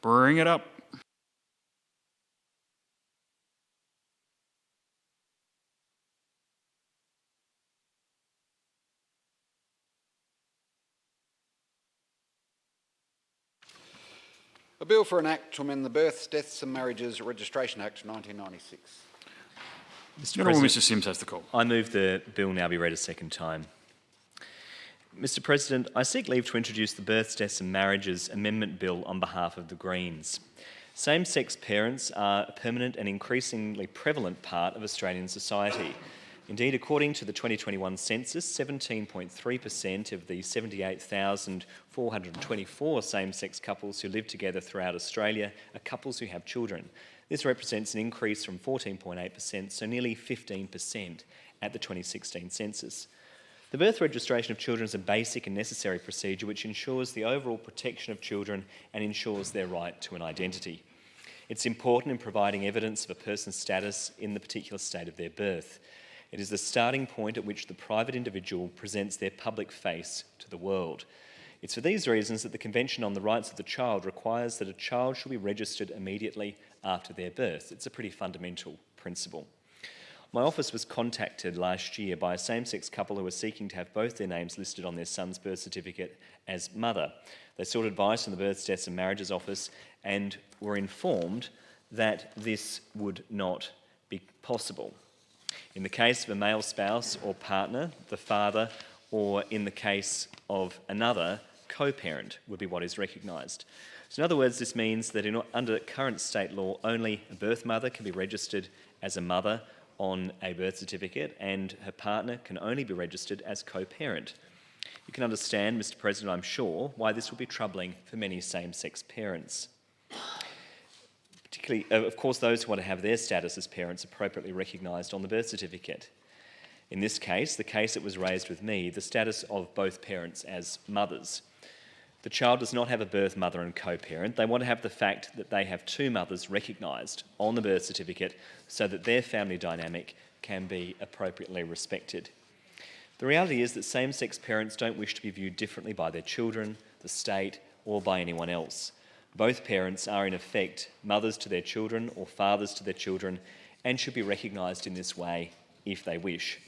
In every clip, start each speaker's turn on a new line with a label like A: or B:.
A: Bring it up.
B: A bill for an act to amend the Births, Deaths and Marriages Registration Act 1996.
A: Mr. Sims has the call.
C: I move the bill now be read a second time. Mr. President, I seek leave to introduce the Births, Deaths and Marriages Amendment Bill on behalf of the Greens. Same-sex parents are a permanent and increasingly prevalent part of Australian society. Indeed, according to the 2021 census, 17.3% of the 78,424 same-sex couples who live together throughout Australia are couples who have children. This represents an increase from 14.8%, so nearly 15% at the 2016 census. The birth registration of children is a basic and necessary procedure which ensures the overall protection of children and ensures their right to an identity. It's important in providing evidence of a person's status in the particular state of their birth. It is the starting point at which the private individual presents their public face to the world. It's for these reasons that the Convention on the Rights of the Child requires that a child should be registered immediately after their birth. It's a pretty fundamental principle. My office was contacted last year by a same-sex couple who were seeking to have both their names listed on their son's birth certificate as mother. They sought advice from the Births, Deaths and Marriages Office and were informed that this would not be possible. In the case of a male spouse or partner, the father, or in the case of another, co-parent would be what is recognised. So in other words, this means that under current state law, only a birth mother can be registered as a mother on a birth certificate and her partner can only be registered as co-parent. You can understand, Mr. President, I'm sure, why this will be troubling for many same-sex parents. Particularly, of course, those who want to have their status as parents appropriately recognised on the birth certificate. In this case, the case that was raised with me, the status of both parents as mothers. The child does not have a birth mother and co-parent. They want to have the fact that they have two mothers recognised on the birth certificate so that their family dynamic can be appropriately respected. The reality is that same-sex parents don't wish to be viewed differently by their children, the state, or by anyone else. Both parents are in effect mothers to their children or fathers to their children and should be recognised in this way if they wish.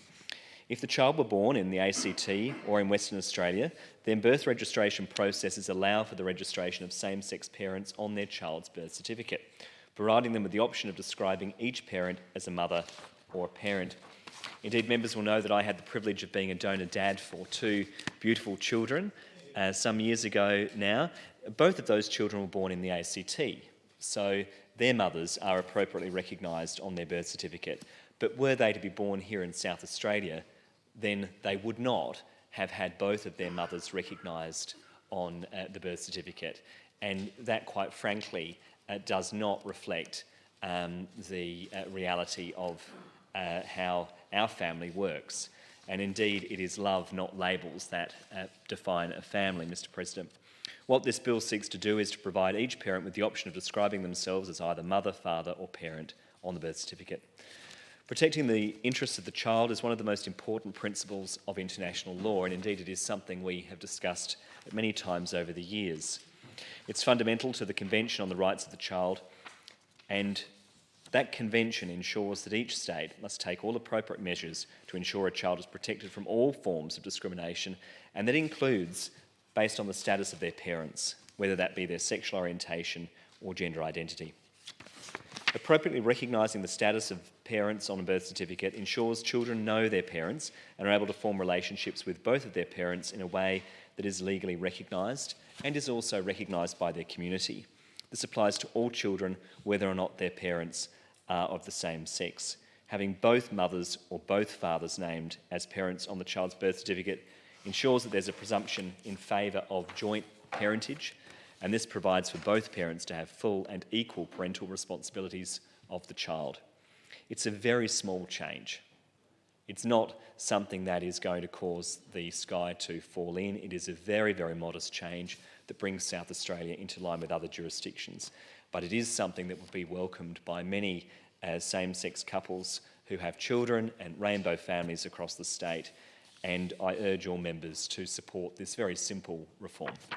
C: If the child were born in the ACT or in Western Australia, then birth registration processes allow for the registration of same-sex parents on their child's birth certificate, providing them with the option of describing each parent as a mother or a parent. Indeed, members will know that I had the privilege of being a donor dad for two beautiful children some years ago now. Both of those children were born in the ACT, so their mothers are appropriately recognised on their birth certificate. But were they to be born here in South Australia, then they would not have had both of their mothers recognised on the birth certificate. And that, quite frankly, does not reflect the reality of how our family works. And indeed, it is love, not labels, that define a family, Mr. President. What this bill seeks to do is to provide each parent with the option of describing themselves as either mother, father or parent on the birth certificate. Protecting the interests of the child is one of the most important principles of international law, and indeed it is something we have discussed many times over the years. It's fundamental to the Convention on the Rights of the Child, and that convention ensures that each state must take all appropriate measures to ensure a child is protected from all forms of discrimination, and that includes based on the status of their parents, whether that be their sexual orientation or gender identity. Appropriately recognising the status of parents on a birth certificate ensures children know their parents and are able to form relationships with both of their parents in a way that is legally recognised and is also recognised by their community. This applies to all children, whether or not their parents are of the same sex. Having both mothers or both fathers named as parents on the child's birth certificate ensures that there's a presumption in favour of joint parentage, and this provides for both parents to have full and equal parental responsibilities of the child. It's a very small change. It's not something that is going to cause the sky to fall in. It is a very, very modest change that brings South Australia into line with other jurisdictions. But it is something that will be welcomed by many same-sex couples who have children and rainbow families across the state. And I urge all members to support this very simple reform.